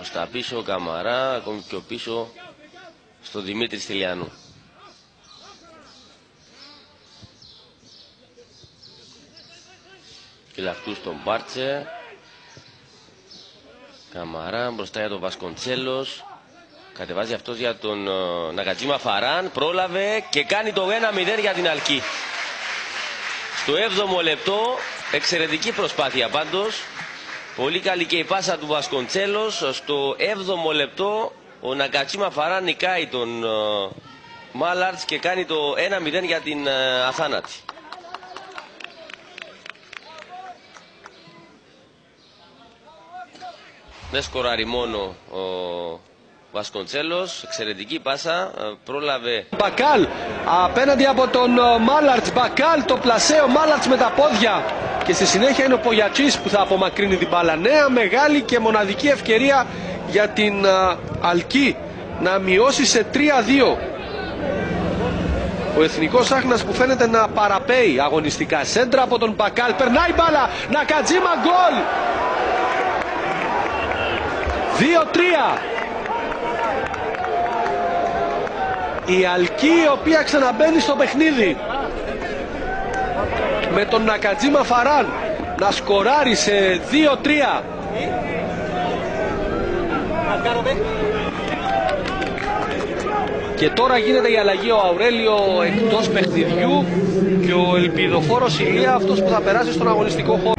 Προς τα πίσω ο Καμαρά, ακόμη πιο πίσω στο Δημήτρη Στυλιανού. Φυλαχτού στον Μπάρτσε. Καμαρά μπροστά για τον Βασκοντσέλος. Κατεβάζει αυτός για τον Νακατζίμα Φαράν. Πρόλαβε και κάνει το 1-0 για την Αλκή. Στο 7ο λεπτό, εξαιρετική προσπάθεια πάντως. Πολύ καλή και η πάσα του Βασκοντσέλος. Στο 7ο λεπτό ο Νακατζίμα Φαράν νικάει τον Μάλαρτς και κάνει το 1-0 για την Αθάνατη. Δεν σκοράρει μόνο ο Βασκοντσέλος, εξαιρετική πάσα, πρόλαβε. Μπακάλ απέναντι από τον Μάλαρτς, Μπακάλ το πλασέ, ο Μάλαρτς με τα πόδια και στη συνέχεια είναι ο Πογιατσής που θα απομακρύνει την μπάλα. Νέα μεγάλη και μοναδική ευκαιρία για την Αλκή να μειώσει σε 3-2. Ο Εθνικός Άχνας που φαίνεται να παραπέει αγωνιστικά. Σέντρα από τον Μπακάλ, περνάει μπάλα, Νακατζίμα, γκολ! 2-3. Η Αλκή η οποία ξαναμπαίνει στο παιχνίδι με τον Νακατζίμα Φαράν να σκοράρει σε 2-3. Και τώρα γίνεται η αλλαγή, ο Αουρέλιο εκτός παιχνιδιού και ο ελπιδοφόρος Ηλία αυτός που θα περάσει στον αγωνιστικό χώρο.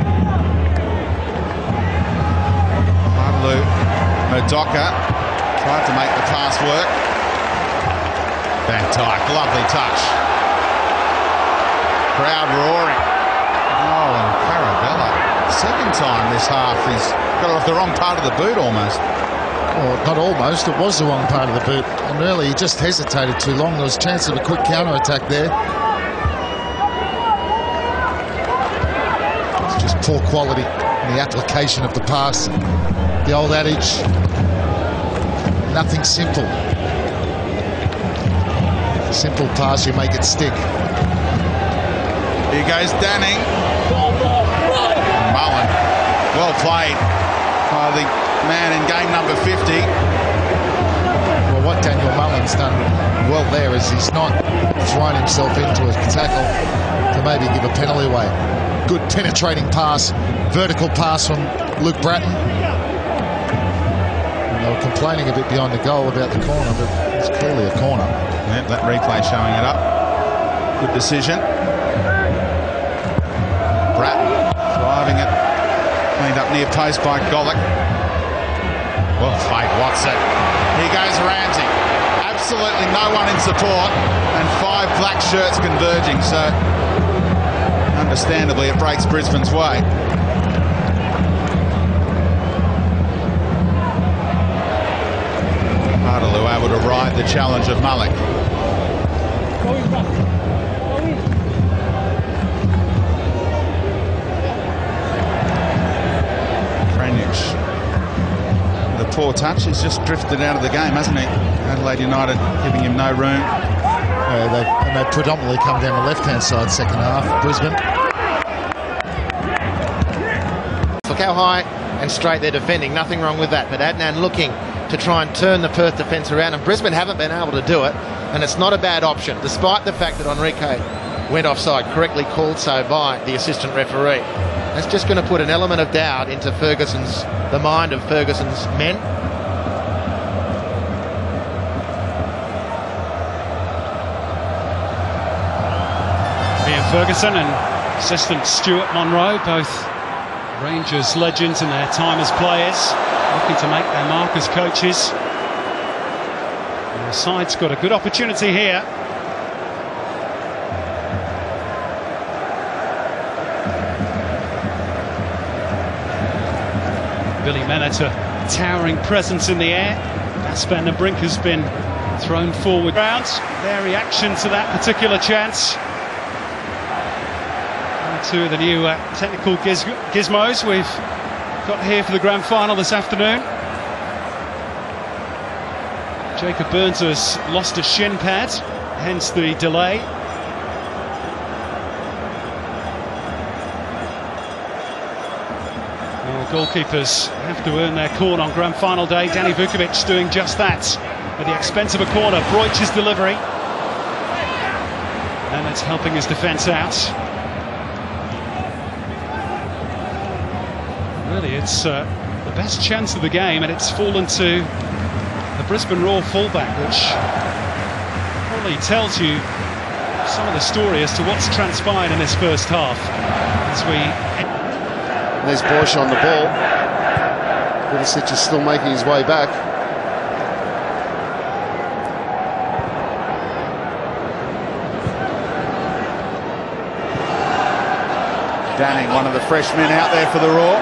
Murdoka tried to make the pass work. Van Dijk, lovely touch. Crowd roaring. Oh, and Carabella, second time this half, he's got it off the wrong part of the boot almost. Well, not almost, it was the wrong part of the boot. And really, he just hesitated too long. There was a chance of a quick counter-attack there. It's just poor quality in the application of the pass. The old adage, nothing simple. Simple pass, you make it stick. Here goes Danning. Mullen, well played by the man in game number 50. Well, what Daniel Mullen's done well there is he's not thrown himself into a tackle to maybe give a penalty away. Good penetrating pass, vertical pass from Luke Bratton. They were complaining a bit beyond the goal about the corner, but it's clearly a corner. Yep, that replay showing it up. Good decision. Bratton driving it. Cleaned up near post by Golick. Well played, Watson. Here goes Ramsey. Absolutely no one in support and 5 black shirts converging, so understandably it breaks Brisbane's way. Hartley able to ride the challenge of Malik. Kranjic. The poor touch, he's just drifted out of the game, hasn't he? Adelaide United giving him no room. They predominantly come down the left-hand side second half, Brisbane. Look how high and straight they're defending, nothing wrong with that, but Adnan looking to try and turn the Perth defence around, and Brisbane haven't been able to do it, and it's not a bad option, despite the fact that Enrique went offside, correctly called so by the assistant referee. That's just going to put an element of doubt into the mind of Ferguson's men. Ian Ferguson and assistant Stuart Monroe, both Rangers legends in their time as players, looking to make their mark as coaches. And the side's got a good opportunity here. Billy Bennett, a towering presence in the air. Van den Brink has been thrown forward. Their reaction to that particular chance. Two of the new technical gizmos we've got here for the grand final this afternoon. Jacob Burns has lost a shin pad, hence the delay. Goalkeepers have to earn their corner on grand final day. Danny Vukovic doing just that at the expense of a corner. Broich's delivery. And it's helping his defence out. Really, it's the best chance of the game, and it's fallen to the Brisbane Roar fullback, which probably tells you some of the story as to what's transpired in this first half. There's Broich on the ball. Ivicic is still making his way back. Danning, one of the freshmen out there for the Roar.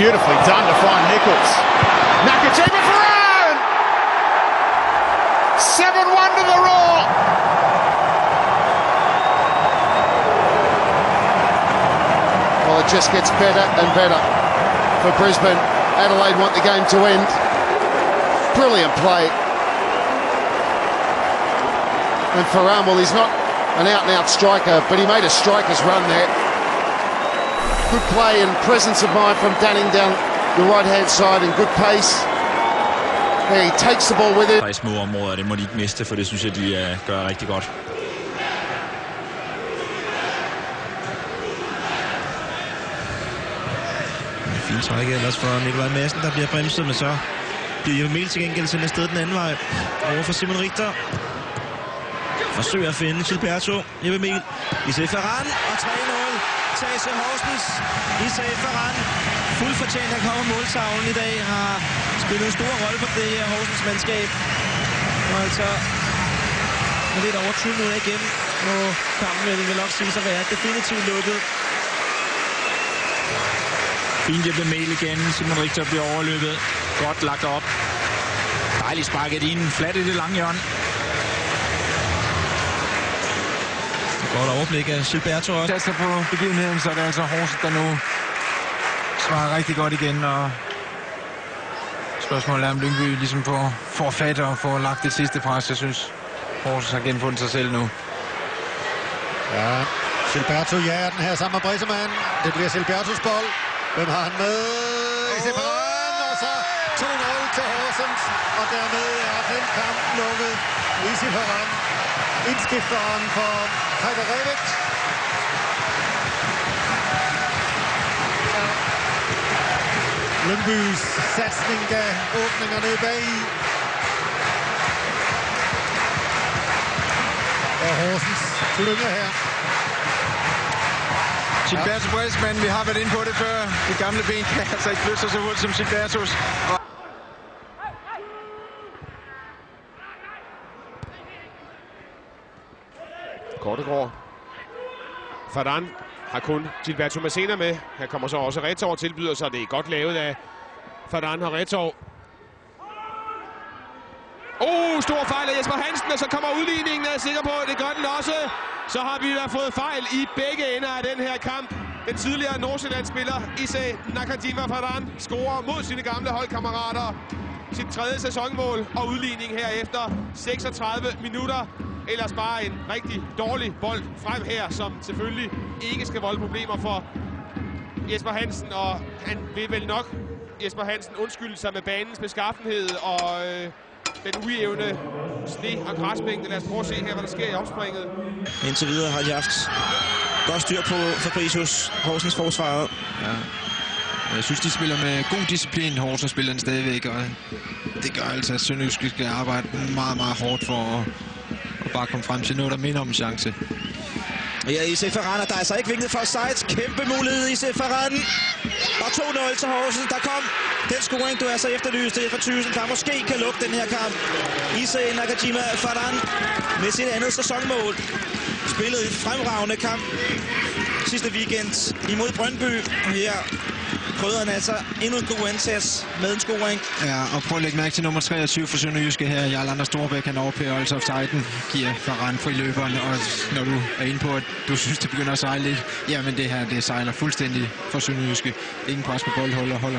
Beautifully done to find Nichols. Nakajima Farran! 7-1 to the Roar! Well, it just gets better and better for Brisbane. Adelaide want the game to end. Brilliant play. And Farran, well, he's not an out-and-out striker, but he made a striker's run there. Good play and presence of mind from Danning down the right-hand side, and good pace. There, he takes the ball with it. I små områder, det må de ikke miste, for det synes jeg, de gør rigtig godt. Fint træk ellers for Nikolaj Madsen, der bliver bremset, men så bliver Jeppe Mel til gengæld sendt afsted den anden vej. Over for Simon Richter. Forsøger at finde Gilberto. Jeppe Mel. Isai Farran og 3-0. Tage Horsens. Isai Farran. Fuldt fortjent, han kommer måltavlen i dag. Har spillet en stor rolle for det her Horsens mandskab. Og altså med lidt over 20 minutter igen, må kampen vil nok sige sig være definitivt lukket. Fint Jeppe Mel igen. Simon Richter bliver overløbet. Godt lagt op. Dejligt sparket ind. Flat i det lange hjørne. Godt overblik af Gilberto også. Taster på begivenheden, så er det altså Horsens, der nu svarer rigtig godt igen. Og spørgsmålet er, om Lyngby ligesom får fat og får lagt det sidste pres. Jeg synes, Horsens har genfundet sig selv nu. Ja, Gilberto jager den her sammen med Brissemann. Det bliver Gilbertos bold. Hvem har han med? Isai Farran, og så 2-0 til Horsens. Og dermed er den kamp lukket. Isai Farran, indskifteren for Heiderevic. Lyngbys satsning gav åbninger ned bag. Og Horsens klynge her. Gilberto Brissemann, vi har været inde på det før. De gamle ben kan altså ikke flytte sig så hurtigt som Gilbertos. Kortegård. Farran har kun Gilberto Masena med. Her kommer så også Retor tilbyder, så det er godt lavet af Farran og Retor. Stor fejl af Jesper Hansen, og så kommer udligningen, er jeg sikker på. Det gør den også. Så har vi da fået fejl i begge ender af den her kamp. Den tidligere Nordsjælland-spiller Isai Nakajima Farran scorer mod sine gamle holdkammerater. Sit 3. sæsonmål og udligning her efter 36 minutter. Ellers bare en rigtig dårlig bold frem her, som selvfølgelig ikke skal volde problemer for Jesper Hansen. Og han vil vel nok, Jesper Hansen, undskylde sig med banens beskaffenhed og den ujævne sne- og græsmængde. Lad os prøve at se her, hvad der sker i opspringet. Indtil videre har de haft godt styr på Fabricius, Horsens forsvaret. Ja. Jeg synes, de spiller med god disciplin, Horsens spillerne stadigvæk, og det gør altså, at Sønderjyske skal arbejde meget, meget hårdt for at bare komme frem til noget, der minder om en chance. Ja, Isai Farran, og der er altså ikke vinket for Seitz. Kæmpe mulighed, Isai Farran. Og 2-0 til Horsens. Der kom den scoring, du er så efterlyst til Jesper Thyssen, der måske kan lukke den her kamp. Isai Nakajima Farran med sit andet sæsonmål. Spillede en fremragende kamp sidste weekend imod Brøndby. Og her prøvede han altså endnu en god indsats med en scoring. Ja, og prøv at lægge mærke til nummer 23 for Sønderjyske her. Jarl Anders Storbæk, han overpærer altså offsiden, giver Farran friløberen. Og når du er inde på, at du synes, det begynder at sejle lidt, jamen det her, det sejler fuldstændig for Sønderjyske. Ingen pres på boldholder, holder